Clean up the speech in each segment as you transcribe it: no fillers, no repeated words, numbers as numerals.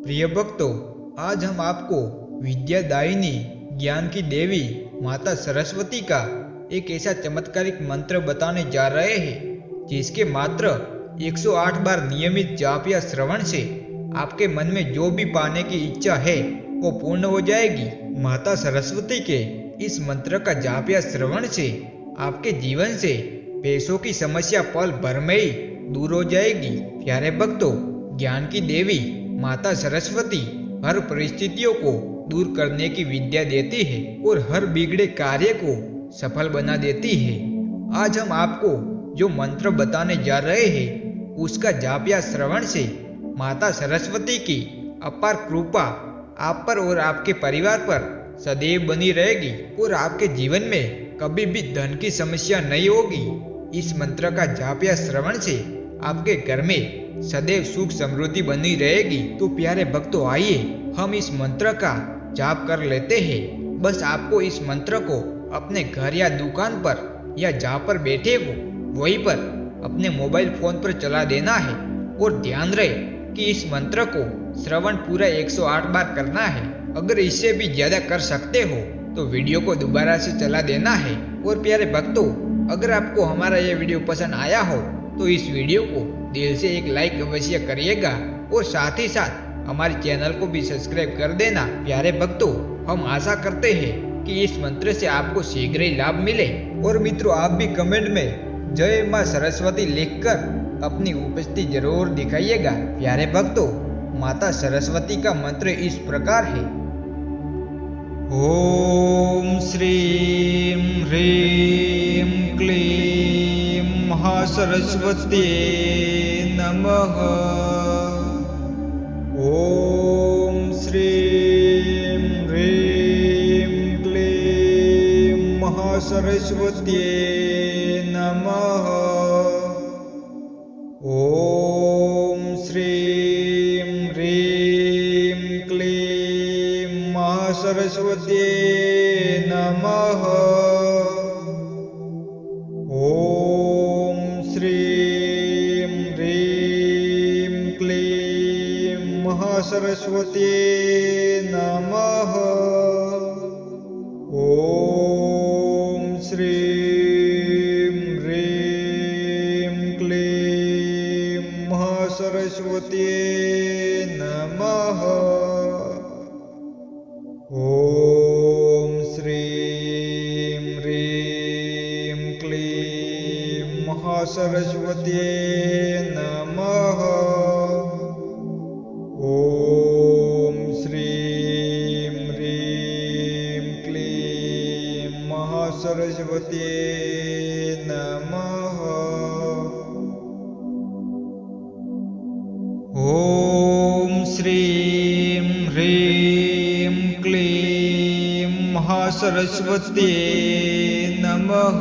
प्रिय भक्तों, आज हम आपको विद्यादायिनी, ज्ञान की देवी माता सरस्वती का एक ऐसा चमत्कारिक मंत्र बताने जा रहे हैं जिसके मात्र 108 बार नियमित जाप या श्रवण से आपके मन में जो भी पाने की इच्छा है वो पूर्ण हो जाएगी। माता सरस्वती के इस मंत्र का जाप या श्रवण से आपके जीवन से पैसों की समस्या पल भर में ही दूर हो जाएगी। प्यारे भक्तों, ज्ञान की देवी माता सरस्वती हर परिस्थितियों को दूर करने की विद्या देती है और हर बिगड़े कार्य को सफल बना देती है। आज हम आपको जो मंत्र बताने जा रहे हैं उसका जाप या श्रवण से माता सरस्वती की अपार कृपा आप पर और आपके परिवार पर सदैव बनी रहेगी और आपके जीवन में कभी भी धन की समस्या नहीं होगी। इस मंत्र का जाप या श्रवण से आपके घर में सदैव सुख समृद्धि बनी रहेगी। तो प्यारे भक्तों, आइए हम इस मंत्र का जाप कर लेते हैं। बस आपको इस मंत्र को अपने घर या दुकान पर या जहाँ पर बैठे हो वहीं पर अपने मोबाइल फोन पर चला देना है और ध्यान रहे कि इस मंत्र को श्रवण पूरा 108 बार करना है। अगर इससे भी ज्यादा कर सकते हो तो वीडियो को दोबारा से चला देना है। और प्यारे भक्तों, अगर आपको हमारा यह वीडियो पसंद आया हो तो इस वीडियो को दिल से एक लाइक अवश्य करिएगा और साथ ही साथ हमारे चैनल को भी सब्सक्राइब कर देना। प्यारे भक्तों, हम आशा करते हैं कि इस मंत्र से आपको शीघ्र ही लाभ मिले। और मित्रों, आप भी कमेंट में जय मां सरस्वती लिखकर अपनी उपस्थिति जरूर दिखाइएगा। प्यारे भक्तों, माता सरस्वती का मंत्र इस प्रकार है। ओम श्रीं ह्रीं क्लीं महासरस्वती नमः। ओम श्रीं ह्रीं क्लीं महासरस्वती नमः। ओम श्रीं ह्रीं क्लीं महासरस्वती नमः। ओम श्रीं ह्रीं क्लीं महासरस्वती नमः। ओम श्रीं ह्रीं क्लीं महासरस्वती नमः। ओम श्रीं ह्रीं क्लीं महासरस्वती नमः। ओम श्रीं ह्रीं क्लीं महासरस्वती नमः। ओम श्रीं ह्रीं क्लीं महासरस्वती नमः।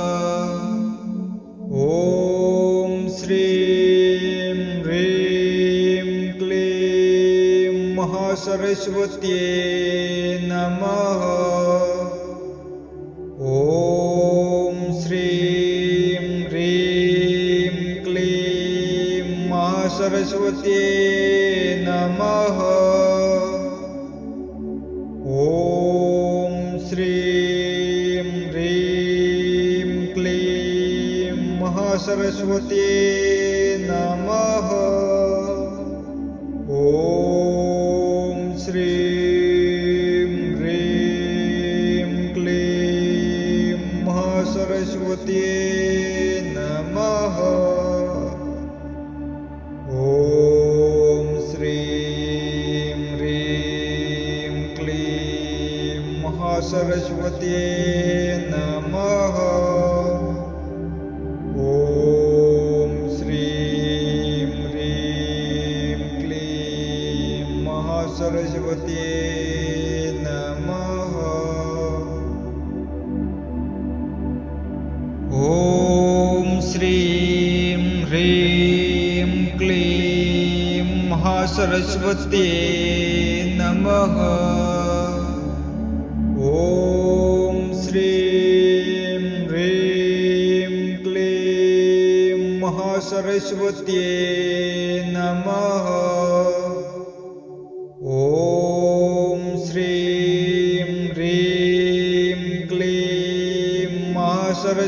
ओम श्रीं ह्रीं क्लीं महासरस्वती नमः। ओम श्रीं ह्रीं क्लीं महासरस्वती नमः। ओम श्रीं ह्रीं क्लीं महासरस्वती नमः। ओम श्रीं ह्रीं क्लीं महासरस्वती नमः। ओम श्रीं ह्रीं क्लीं महासरस्वती नमः। ओम श्रीं ह्रीं क्लीं महासरस्वती नमः। ओम श्रीं ह्रीं क्लीं महासरस्वती नमः। ओम श्रीं ह्रीं क्लीं महासरस्वती नमः।